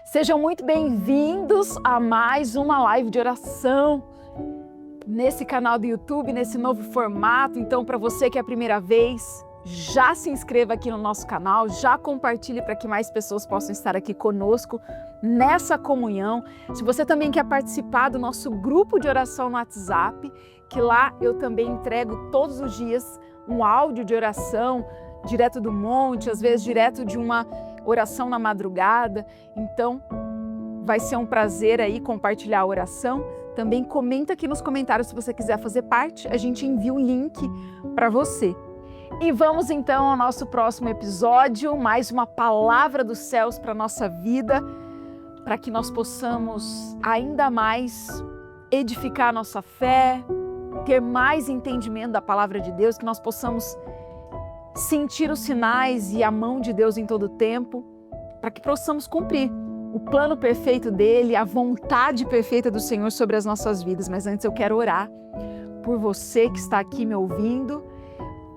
Sejam muito bem-vindos a mais uma live de oração nesse canal do YouTube, nesse novo formato. Então, para você que é a primeira vez, já se inscreva aqui no nosso canal, já compartilhe para que mais pessoas possam estar aqui conosco nessa comunhão. Se você também quer participar do nosso grupo de oração no WhatsApp, que lá eu também entrego todos os dias um áudio de oração, direto do monte, às vezes direto de uma oração na madrugada. Então, vai ser um prazer aí compartilhar a oração. Também comenta aqui nos comentários se você quiser fazer parte, a gente envia o link para você. E vamos então ao nosso próximo episódio, mais uma palavra dos céus para a nossa vida, para que nós possamos ainda mais edificar a nossa fé, ter mais entendimento da palavra de Deus, que nós possamos sentir os sinais e a mão de Deus em todo o tempo, para que possamos cumprir o plano perfeito dele, a vontade perfeita do Senhor sobre as nossas vidas. Mas antes eu quero orar por você que está aqui me ouvindo,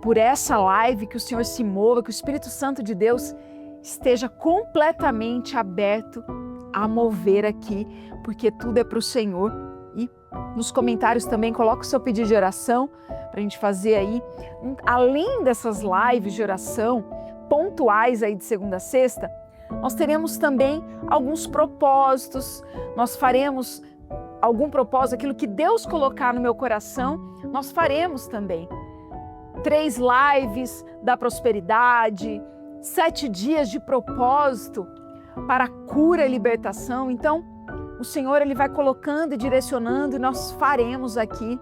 por essa live, que o Senhor se mova, que o Espírito Santo de Deus esteja completamente aberto a mover aqui, porque tudo é para o Senhor. E nos comentários também coloca o seu pedido de oração, para a gente fazer aí, além dessas lives de oração pontuais aí de segunda a sexta, nós teremos também alguns propósitos, nós faremos algum propósito, aquilo que Deus colocar no meu coração, nós faremos também. 3 lives da prosperidade, 7 dias de propósito para a libertação. Então, o Senhor ele vai colocando e direcionando e nós faremos aqui,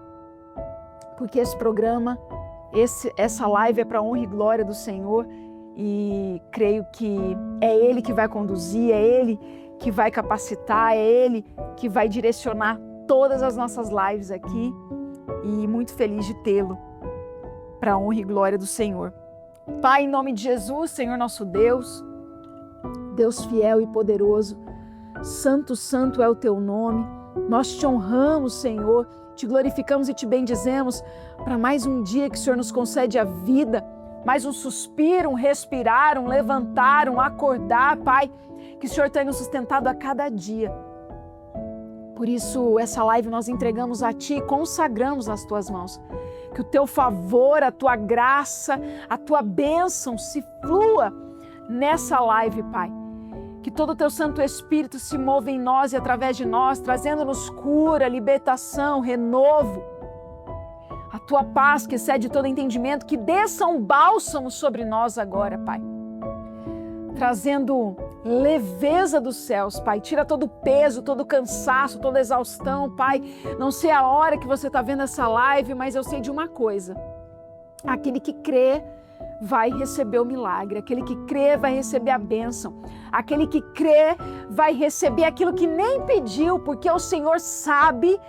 porque esse programa, essa live é para a honra e glória do Senhor e creio que é Ele que vai conduzir, é Ele que vai capacitar, é Ele que vai direcionar todas as nossas lives aqui e muito feliz de tê-lo para a honra e glória do Senhor. Pai, em nome de Jesus, Senhor nosso Deus, Deus fiel e poderoso, Santo, Santo é o Teu nome, nós te honramos, Senhor, te glorificamos e te bendizemos para mais um dia que o Senhor nos concede a vida, mais um suspiro, um respirar, um levantar, um acordar, Pai, que o Senhor tenha nos sustentado a cada dia. Por isso, essa live nós entregamos a Ti e consagramos nas Tuas mãos. Que o Teu favor, a Tua graça, a Tua bênção se flua nessa live, Pai. Que todo o Teu Santo Espírito se mova em nós e através de nós, trazendo-nos cura, libertação, renovo. A Tua paz que excede todo entendimento, que desça um bálsamo sobre nós agora, Pai. Trazendo leveza dos céus, Pai. Tira todo o peso, todo o cansaço, toda a exaustão, Pai. Não sei a hora que você está vendo essa live, mas eu sei de uma coisa. Aquele que crê vai receber o milagre, aquele que crê vai receber a bênção, aquele que crê vai receber aquilo que nem pediu, porque o Senhor sabe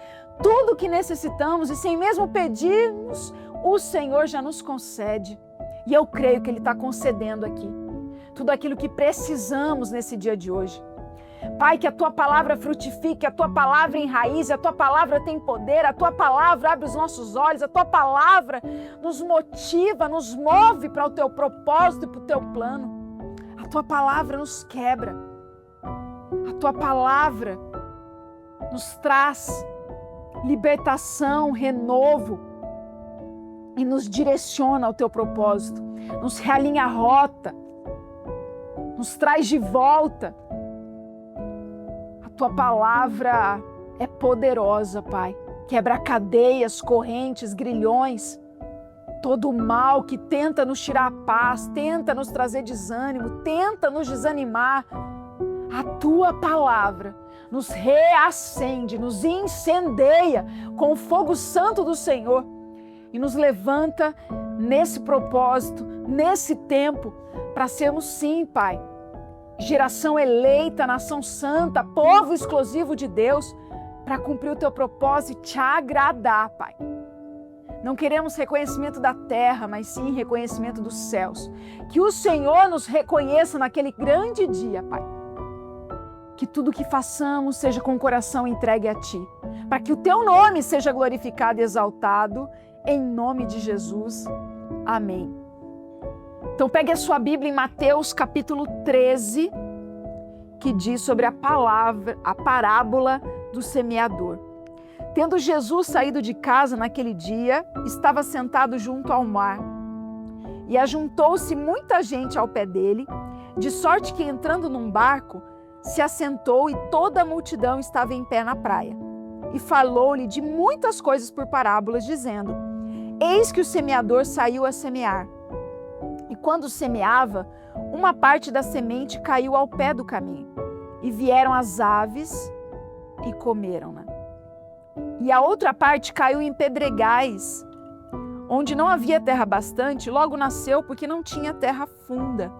tudo o que necessitamos e sem mesmo pedirmos, o Senhor já nos concede. E eu creio que Ele está concedendo aqui tudo aquilo que precisamos nesse dia de hoje. Pai, que a Tua palavra frutifique, a Tua palavra enraize, a Tua palavra tem poder, a Tua palavra abre os nossos olhos, a Tua palavra nos motiva, nos move para o Teu propósito e para o Teu plano. A Tua palavra nos quebra, a Tua palavra nos traz libertação, renovo e nos direciona ao Teu propósito, nos realinha a rota, nos traz de volta. Tua palavra é poderosa, Pai. Quebra cadeias, correntes, grilhões, todo o mal que tenta nos tirar a paz, tenta nos trazer desânimo, tenta nos desanimar. A Tua palavra nos reacende, nos incendeia com o fogo santo do Senhor e nos levanta nesse propósito, nesse tempo, para sermos sim, Pai, geração eleita, nação santa, povo exclusivo de Deus, para cumprir o Teu propósito e te agradar, Pai. Não queremos reconhecimento da terra, mas sim reconhecimento dos céus. Que o Senhor nos reconheça naquele grande dia, Pai. Que tudo que façamos seja com o coração entregue a Ti, para que o Teu nome seja glorificado e exaltado, em nome de Jesus. Amém. Então pegue a sua Bíblia em Mateus capítulo 13 que diz sobre a parábola do semeador. Tendo Jesus saído de casa naquele dia, estava sentado junto ao mar. E ajuntou-se muita gente ao pé dele, de sorte que, entrando num barco, se assentou e toda a multidão estava em pé na praia. E falou-lhe de muitas coisas por parábolas, dizendo: Eis que o semeador saiu a semear. E quando semeava, uma parte da semente caiu ao pé do caminho, e vieram as aves e comeram-na. E a outra parte caiu em pedregais, onde não havia terra bastante, logo nasceu porque não tinha terra funda.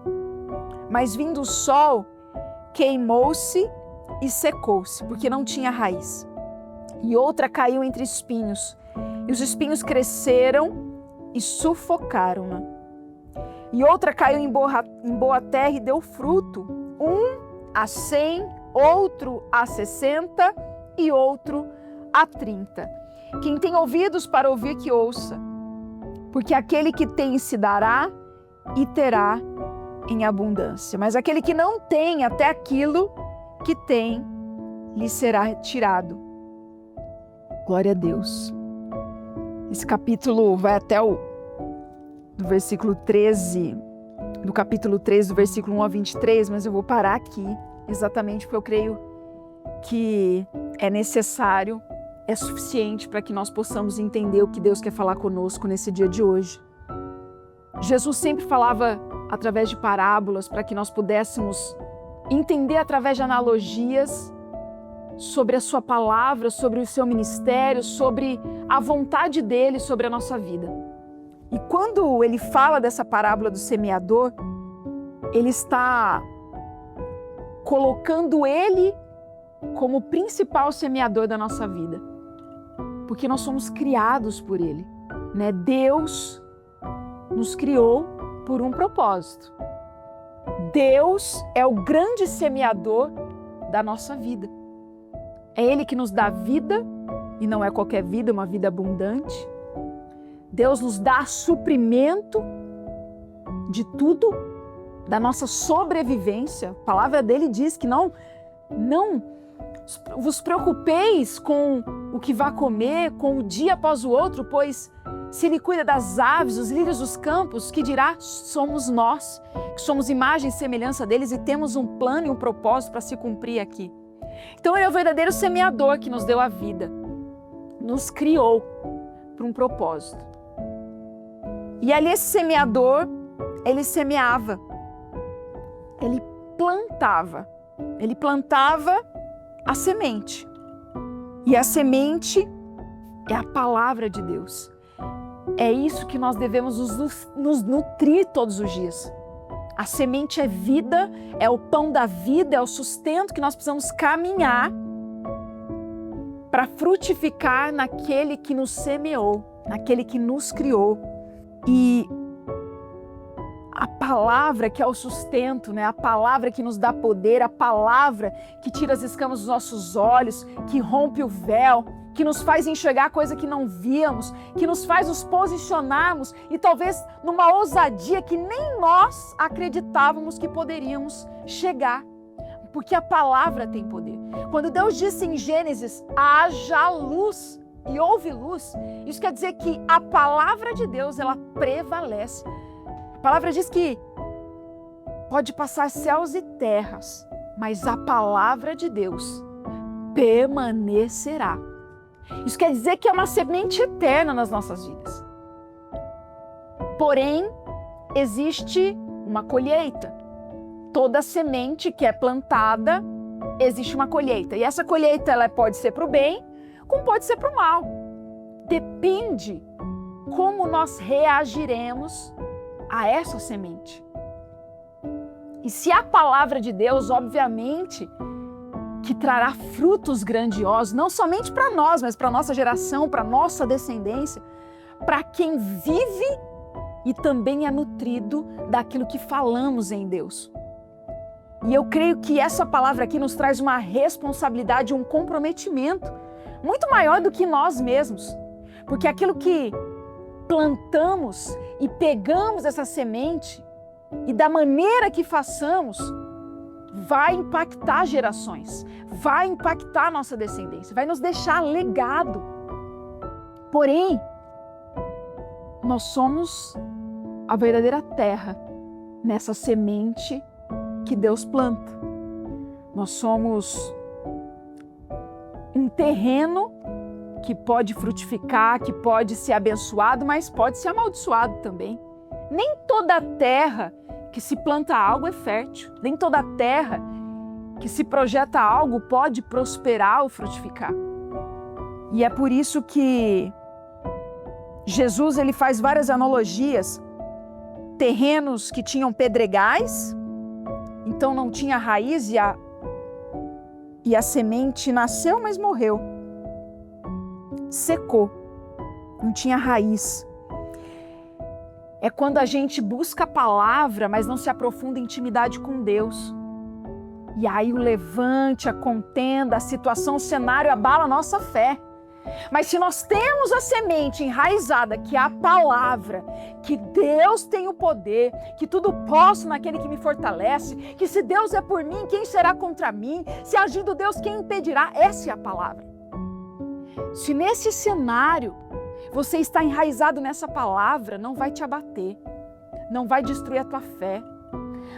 Mas vindo o sol, queimou-se e secou-se, porque não tinha raiz. E outra caiu entre espinhos, e os espinhos cresceram e sufocaram-na. E outra caiu em boa terra e deu fruto, 100, outro 60 e outro 30. Quem tem ouvidos para ouvir, que ouça. Porque aquele que tem se dará e terá em abundância. Mas aquele que não tem, até aquilo que tem, lhe será retirado. Glória a Deus. Esse capítulo vai até do versículo 13, do capítulo 13, do versículo 1 a 23, mas eu vou parar aqui, exatamente porque eu creio que é necessário, é suficiente para que nós possamos entender o que Deus quer falar conosco nesse dia de hoje. Jesus sempre falava através de parábolas para que nós pudéssemos entender através de analogias sobre a sua palavra, sobre o seu ministério, sobre a vontade dele sobre a nossa vida. E quando ele fala dessa parábola do semeador, ele está colocando ele como o principal semeador da nossa vida. Porque nós somos criados por ele, né? Deus nos criou por um propósito. Deus é o grande semeador da nossa vida. É Ele que nos dá vida, e não é qualquer vida, é uma vida abundante. Deus nos dá suprimento de tudo, da nossa sobrevivência. A palavra dele diz que não vos preocupeis com o que vai comer, com o dia após o outro, pois se Ele cuida das aves, dos lírios dos campos, que dirá somos nós, que somos imagem e semelhança deles e temos um plano e um propósito para se cumprir aqui. Então Ele é o verdadeiro semeador que nos deu a vida, nos criou para um propósito. E ali esse semeador, ele semeava, ele plantava a semente. E a semente é a palavra de Deus. É isso que nós devemos nos nutrir todos os dias. A semente é vida, é o pão da vida, é o sustento que nós precisamos caminhar para frutificar naquele que nos semeou, naquele que nos criou. E a palavra que é o sustento, né? A palavra que nos dá poder, a palavra que tira as escamas dos nossos olhos, que rompe o véu, que nos faz enxergar coisa que não víamos, que nos faz nos posicionarmos e talvez numa ousadia que nem nós acreditávamos que poderíamos chegar. Porque a palavra tem poder. Quando Deus disse em Gênesis, haja luz e houve luz, isso quer dizer que a palavra de Deus, ela prevalece. A palavra diz que pode passar céus e terras, mas a palavra de Deus permanecerá. Isso quer dizer que é uma semente eterna nas nossas vidas. Porém, existe uma colheita. Toda semente que é plantada, existe uma colheita. E essa colheita ela pode ser para o bem, como pode ser para o mal. Depende como nós reagiremos a essa semente. E se a palavra de Deus, obviamente, que trará frutos grandiosos, não somente para nós, mas para a nossa geração, para a nossa descendência, para quem vive e também é nutrido daquilo que falamos em Deus. E eu creio que essa palavra aqui nos traz uma responsabilidade, um comprometimento muito maior do que nós mesmos. Porque aquilo que plantamos e pegamos essa semente, e da maneira que façamos, vai impactar gerações, vai impactar a nossa descendência, vai nos deixar legado. Porém, nós somos a verdadeira terra nessa semente que Deus planta. Nós somos um terreno que pode frutificar, que pode ser abençoado, mas pode ser amaldiçoado também. Nem toda terra que se planta algo é fértil. Nem toda terra que se projeta algo pode prosperar ou frutificar. E é por isso que Jesus ele faz várias analogias. Terrenos que tinham pedregais, então não tinha raiz e a semente nasceu, mas morreu. Secou, não tinha raiz. É quando a gente busca a palavra, mas não se aprofunda em intimidade com Deus. E aí o levante, a contenda, a situação, o cenário abala a nossa fé. Mas se nós temos a semente enraizada, que é a palavra, que Deus tem o poder, que tudo posso naquele que me fortalece, que se Deus é por mim, quem será contra mim? Se agindo Deus, quem impedirá? Essa é a palavra. Se nesse cenário você está enraizado nessa palavra, não vai te abater, não vai destruir a tua fé,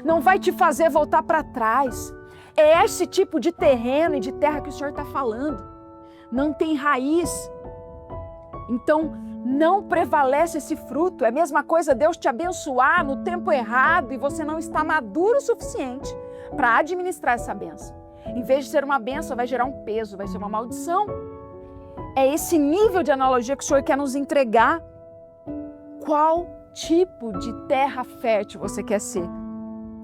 não vai te fazer voltar para trás. É esse tipo de terreno e de terra que o Senhor está falando. Não tem raiz, então não prevalece esse fruto. É a mesma coisa Deus te abençoar no tempo errado e você não está maduro o suficiente para administrar essa bênção. Em vez de ser uma bênção, vai gerar um peso, vai ser uma maldição. É esse nível de analogia que o Senhor quer nos entregar. Qual tipo de terra fértil você quer ser?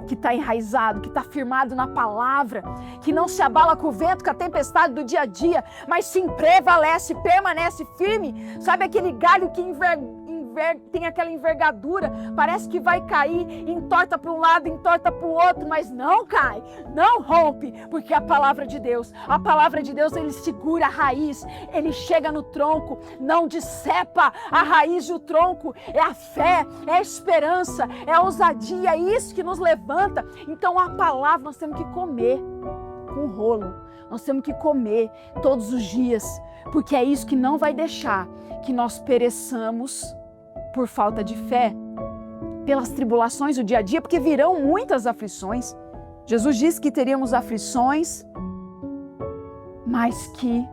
Que está enraizado, que está firmado na palavra, que não se abala com o vento, com a tempestade do dia a dia, mas sim prevalece, permanece firme. Sabe aquele galho que tem aquela envergadura, parece que vai cair, entorta para um lado, entorta para o outro, mas não cai, não rompe, porque a palavra de Deus, ele segura a raiz, ele chega no tronco, não decepa a raiz e o tronco. É a fé, é a esperança, é a ousadia, é isso que nos levanta. Então a palavra nós temos que comer com rolo, nós temos que comer todos os dias, porque é isso que não vai deixar que nós pereçamos por falta de fé, pelas tribulações do dia a dia, porque virão muitas aflições. Jesus disse que teríamos aflições, mas que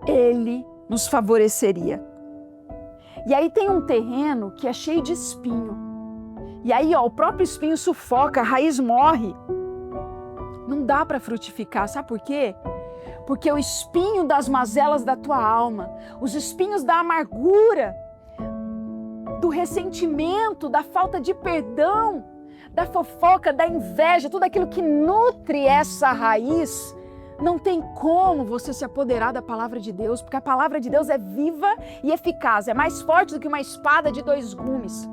Ele nos favoreceria. E aí tem um terreno que é cheio de espinho. E aí, o próprio espinho sufoca, a raiz morre. Não dá para frutificar, sabe por quê? Porque o espinho das mazelas da tua alma, os espinhos da amargura, do ressentimento, da falta de perdão, da fofoca, da inveja, tudo aquilo que nutre essa raiz, não tem como você se apoderar da palavra de Deus, porque a palavra de Deus é viva e eficaz, é mais forte do que uma espada de 2 gumes.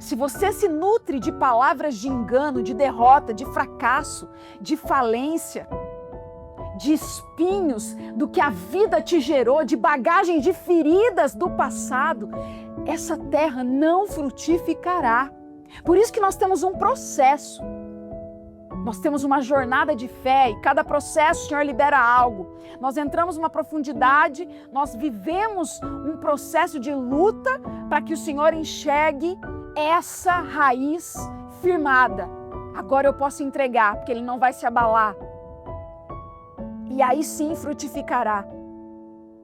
Se você se nutre de palavras de engano, de derrota, de fracasso, de falência, de espinhos do que a vida te gerou, de bagagem de feridas do passado, essa terra não frutificará. Por isso que nós temos um processo. Nós temos uma jornada de fé e cada processo o Senhor libera algo. Nós entramos numa profundidade, nós vivemos um processo de luta para que o Senhor enxergue essa raiz firmada. Agora eu posso entregar, porque ele não vai se abalar. E aí sim frutificará.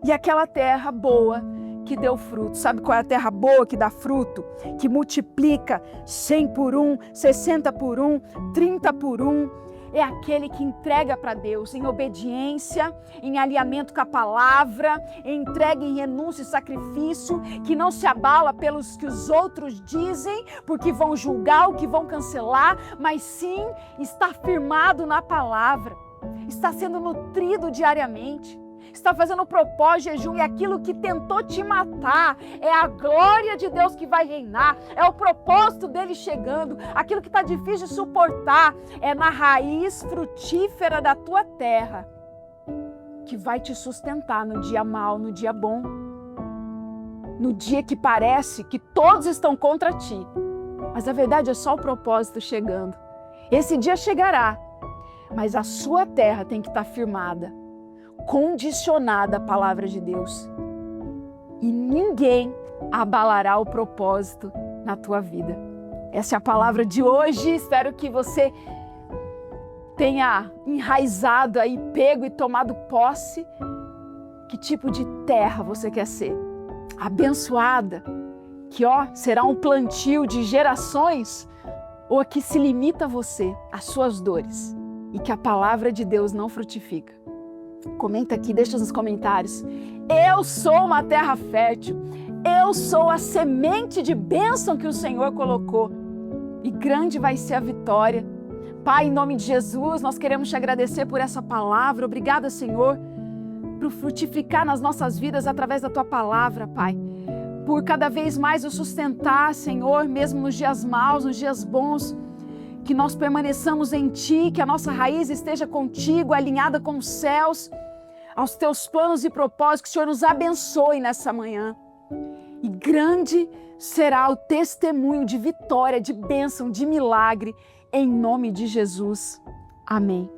E aquela terra boa que deu fruto. Sabe qual é a terra boa que dá fruto? Que multiplica 100 por 1, 60 por 1, 30 por 1. É aquele que entrega para Deus em obediência, em alinhamento com a palavra, em entrega em renúncia e sacrifício, que não se abala pelos que os outros dizem, porque vão julgar ou que vão cancelar, mas sim está firmado na palavra, está sendo nutrido diariamente. Está fazendo propósito, jejum, e aquilo que tentou te matar é a glória de Deus que vai reinar, é o propósito dele chegando. Aquilo que está difícil de suportar é na raiz frutífera da tua terra que vai te sustentar no dia mau, no dia bom, no dia que parece que todos estão contra ti, mas a verdade é só o propósito chegando. Esse dia chegará, mas a sua terra tem que estar firmada, condicionada à palavra de Deus. E ninguém abalará o propósito na tua vida. Essa é a palavra de hoje. Espero que você tenha enraizado aí, pego e tomado posse. Que tipo de terra você quer ser? Abençoada, que será um plantio de gerações, ou a que se limita a você, às suas dores, e que a palavra de Deus não frutifica? Comenta aqui, deixa nos comentários. Eu sou uma terra fértil, eu sou a semente de bênção que o Senhor colocou, e grande vai ser a vitória. Pai, em nome de Jesus, nós queremos te agradecer por essa palavra. Obrigada, Senhor, por frutificar nas nossas vidas através da tua palavra, Pai. Por cada vez mais o sustentar, Senhor, mesmo nos dias maus, nos dias bons, que nós permaneçamos em Ti, que a nossa raiz esteja contigo, alinhada com os céus, aos Teus planos e propósitos, que o Senhor nos abençoe nessa manhã. E grande será o testemunho de vitória, de bênção, de milagre, em nome de Jesus. Amém.